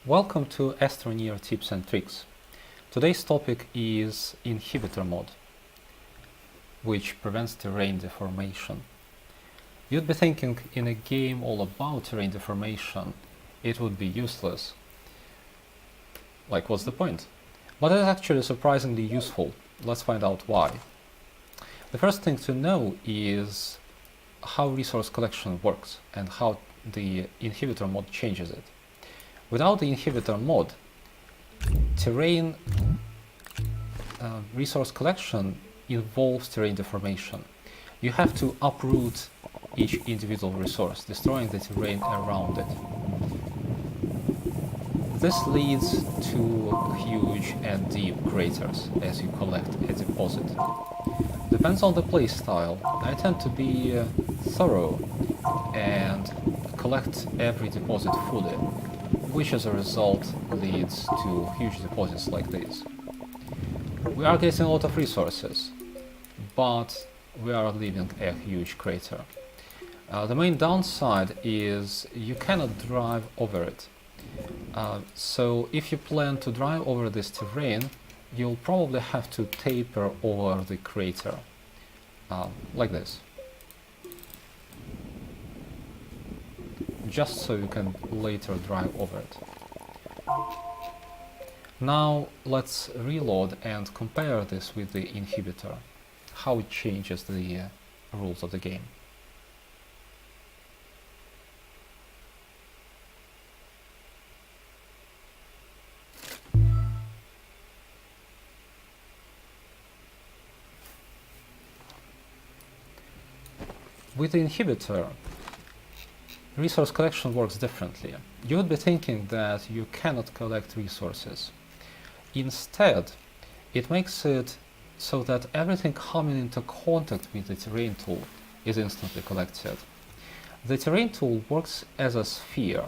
Welcome to Astroneer Tips and Tricks. Today's topic is inhibitor mode, which prevents terrain deformation. You'd be thinking, in a game all about terrain deformation, it would be useless. Like, what's the point? But it is actually surprisingly useful. Let's find out why. The first thing to know is how resource collection works and how the inhibitor mode changes it. Without the inhibitor mode, terrain resource collection involves terrain deformation. You have to uproot each individual resource, destroying the terrain around it. This leads to huge and deep craters as you collect a deposit. Depends on the playstyle. I tend to be thorough and collect every deposit fully, which as a result leads to huge deposits like these. We are getting a lot of resources, but we are leaving a huge crater. The main downside is you cannot drive over it. So if you plan to drive over this terrain, you'll probably have to taper over the crater, like this. Just so you can later drive over it. Now let's reload and compare this with the inhibitor, how it changes the rules of the game. With the inhibitor, resource collection works differently. You would be thinking that you cannot collect resources. Instead, it makes it so that everything coming into contact with the terrain tool is instantly collected. The terrain tool works as a sphere,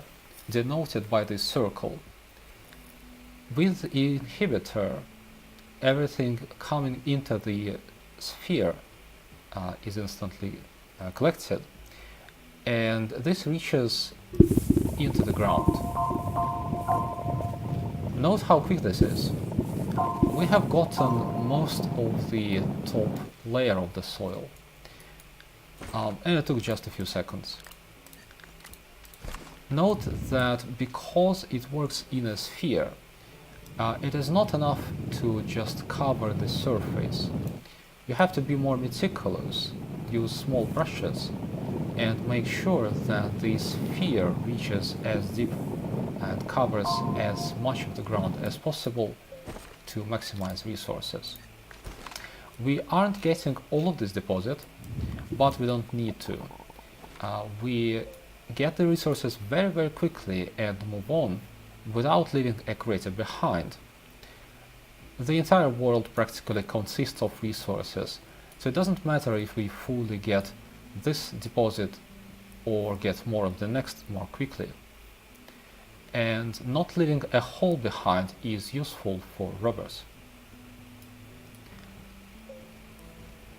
denoted by this circle. With the inhibitor, everything coming into the sphere is instantly collected, and this reaches into the ground. Note how quick this is. We have gotten most of the top layer of the soil, and it took just a few seconds. Note that because it works in a sphere, it is not enough to just cover the surface. You have to be more meticulous, use small brushes, and make sure that the sphere reaches as deep and covers as much of the ground as possible to maximize resources. We aren't getting all of this deposit, but we don't need to. We get the resources very quickly and move on without leaving a crater behind. The entire world practically consists of resources, so it doesn't matter if we fully get this deposit or get more of the next more quickly. And not leaving a hole behind is useful for robbers.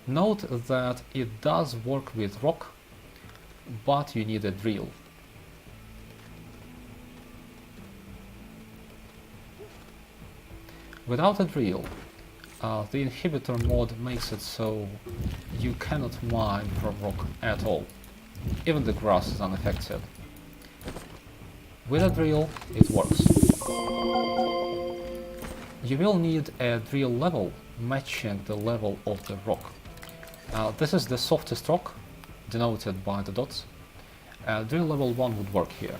Note that it does work with rock, but you need a drill. Without a drill, the inhibitor mode makes it so you cannot mine from rock at all. Even the grass is unaffected. With a drill, it works. You will need a drill level matching the level of the rock. This is the softest rock, denoted by the dots. Drill level 1 would work here.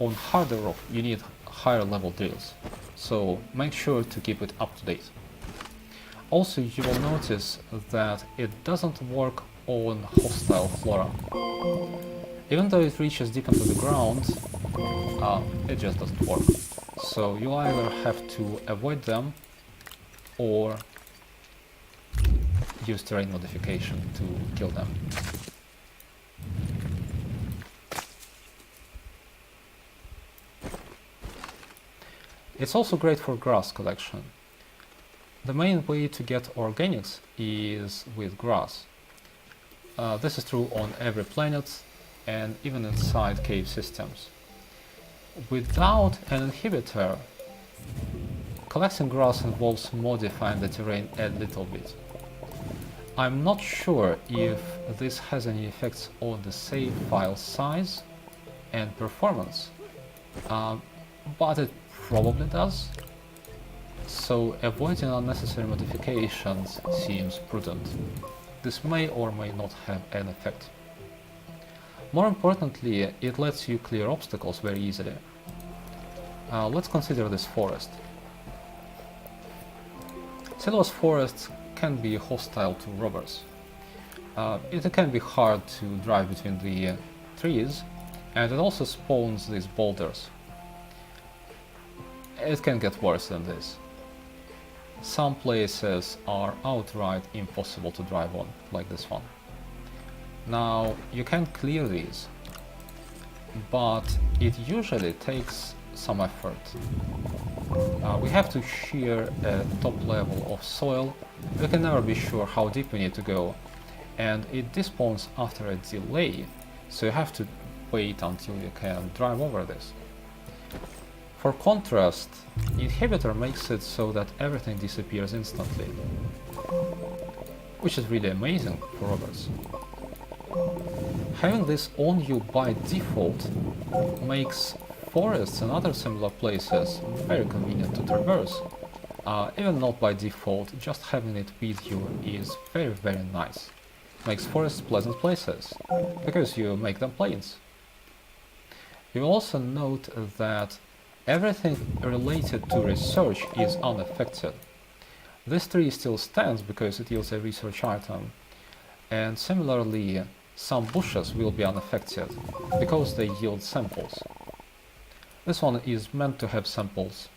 On harder rock, you need higher level drills, so make sure to keep it up to date. Also, you will notice that it doesn't work on hostile flora. Even though it reaches deep into the ground, it just doesn't work. So you either have to avoid them or use terrain modification to kill them. It's also great for grass collection. The main way to get organics is with grass. This is true on every planet and even inside cave systems. Without an inhibitor, collecting grass involves modifying the terrain a little bit. I'm not sure if this has any effects on the save file size and performance, but it probably does. So avoiding unnecessary modifications seems prudent. This may or may not have an effect. More importantly, it lets you clear obstacles very easily. Let's consider this forest. Sinuous forests can be hostile to robbers. It can be hard to drive between the trees, and it also spawns these boulders. It can get worse than this. Some places are outright impossible to drive on, like this one. Now, you can clear these, but it usually takes some effort. We have to shear a top level of soil. We can never be sure how deep we need to go, and it despawns after a delay, so you have to wait until you can drive over this. For contrast, inhibitor makes it so that everything disappears instantly, which is really amazing for robbers. Having this on you by default makes forests and other similar places very convenient to traverse. Even not by default, just having it with you is very nice. Makes forests pleasant places, because you make them plains. You also note that everything related to research is unaffected. This tree still stands because it yields a research item, and similarly, some bushes will be unaffected because they yield samples. This one is meant to have samples.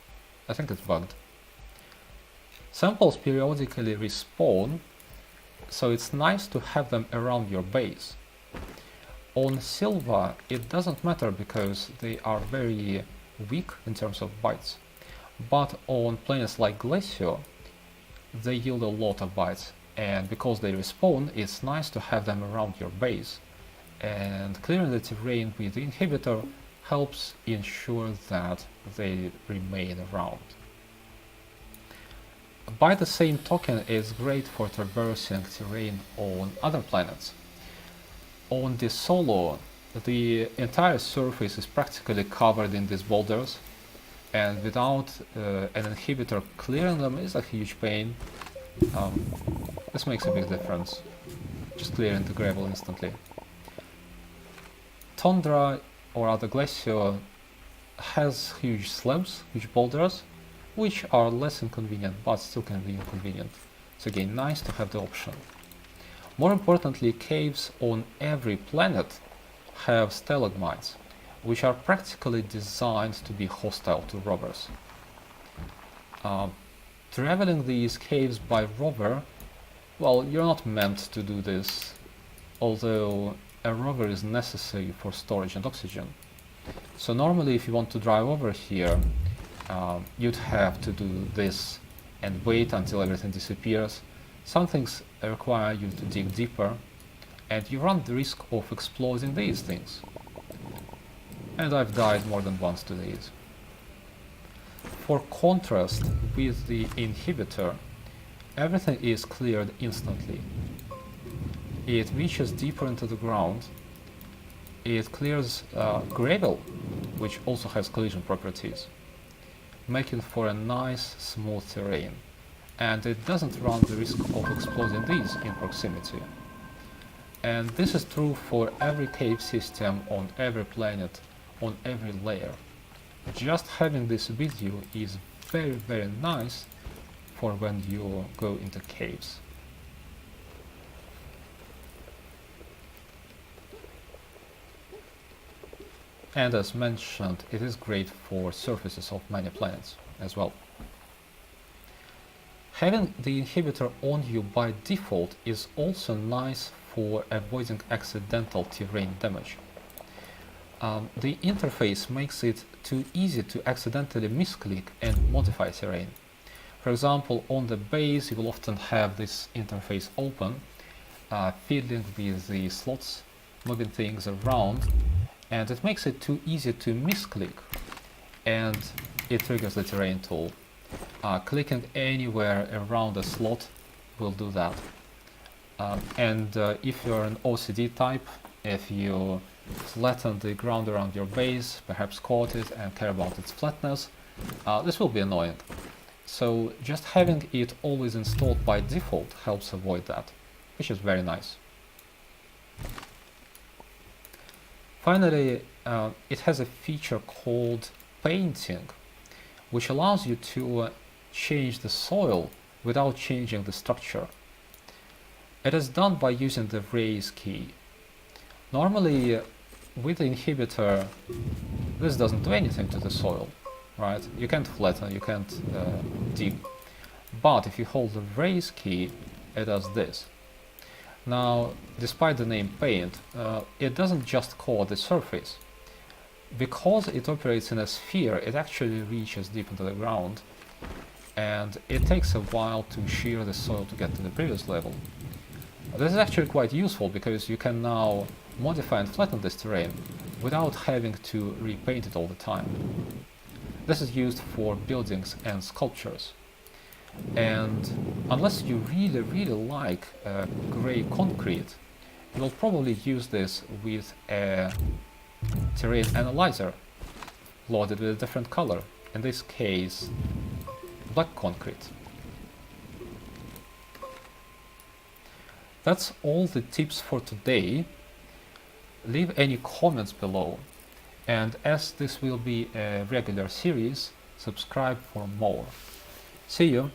I think it's bugged. Samples periodically respawn, so it's nice to have them around your base. On Silva, it doesn't matter because they are very weak in terms of bites, but on planets like Glacio, they yield a lot of bites, and because they respawn, it's nice to have them around your base, and clearing the terrain with the inhibitor helps ensure that they remain around. By the same token, it's great for traversing terrain on other planets. On the Solo, the entire surface is practically covered in these boulders, and without an inhibitor clearing them is a huge pain. This makes a big difference, just clearing the gravel instantly. Tundra or other glacier has huge slabs, huge boulders, which are less inconvenient but still can be inconvenient. So again, nice to have the option. More importantly, caves on every planet have stalagmites, which are practically designed to be hostile to robbers. Traveling these caves by rover, well, you're not meant to do this, although a rover is necessary for storage and oxygen. So normally if you want to drive over here, you'd have to do this and wait until everything disappears. Some things require you to dig deeper, and you run the risk of exploding these things. And I've died more than once to these. For contrast, with the inhibitor, everything is cleared instantly. It reaches deeper into the ground. It clears gravel, which also has collision properties, making for a nice, smooth terrain. And it doesn't run the risk of exploding these in proximity. And this is true for every cave system on every planet, on every layer. Just having this with you is very nice for when you go into caves. And as mentioned, it is great for surfaces of many planets as well. Having the inhibitor on you by default is also nice for avoiding accidental terrain damage. The interface makes it too easy to accidentally misclick and modify terrain. For example, on the base you will often have this interface open, fiddling with the slots, moving things around, and it makes it too easy to misclick and it triggers the terrain tool. Clicking anywhere around the slot will do that. And if you're an OCD type, if you flatten the ground around your base, perhaps coat it and care about its flatness, this will be annoying. So just having it always installed by default helps avoid that, which is very nice. Finally, it has a feature called painting, which allows you to change the soil without changing the structure. It is done by using the raise key. Normally, with the inhibitor, this doesn't do anything to the soil, right? You can't flatten, you can't dig. But if you hold the raise key, it does this. Now, despite the name paint, it doesn't just coat the surface. Because it operates in a sphere, it actually reaches deep into the ground, and it takes a while to shear the soil to get to the previous level. This is actually quite useful because you can now modify and flatten this terrain without having to repaint it all the time. This is used for buildings and sculptures. And unless you really like grey concrete, you'll probably use this with a terrain analyzer loaded with a different color, in this case black concrete. That's all the tips for today. Leave any comments below, and as this will be a regular series, subscribe for more. See you!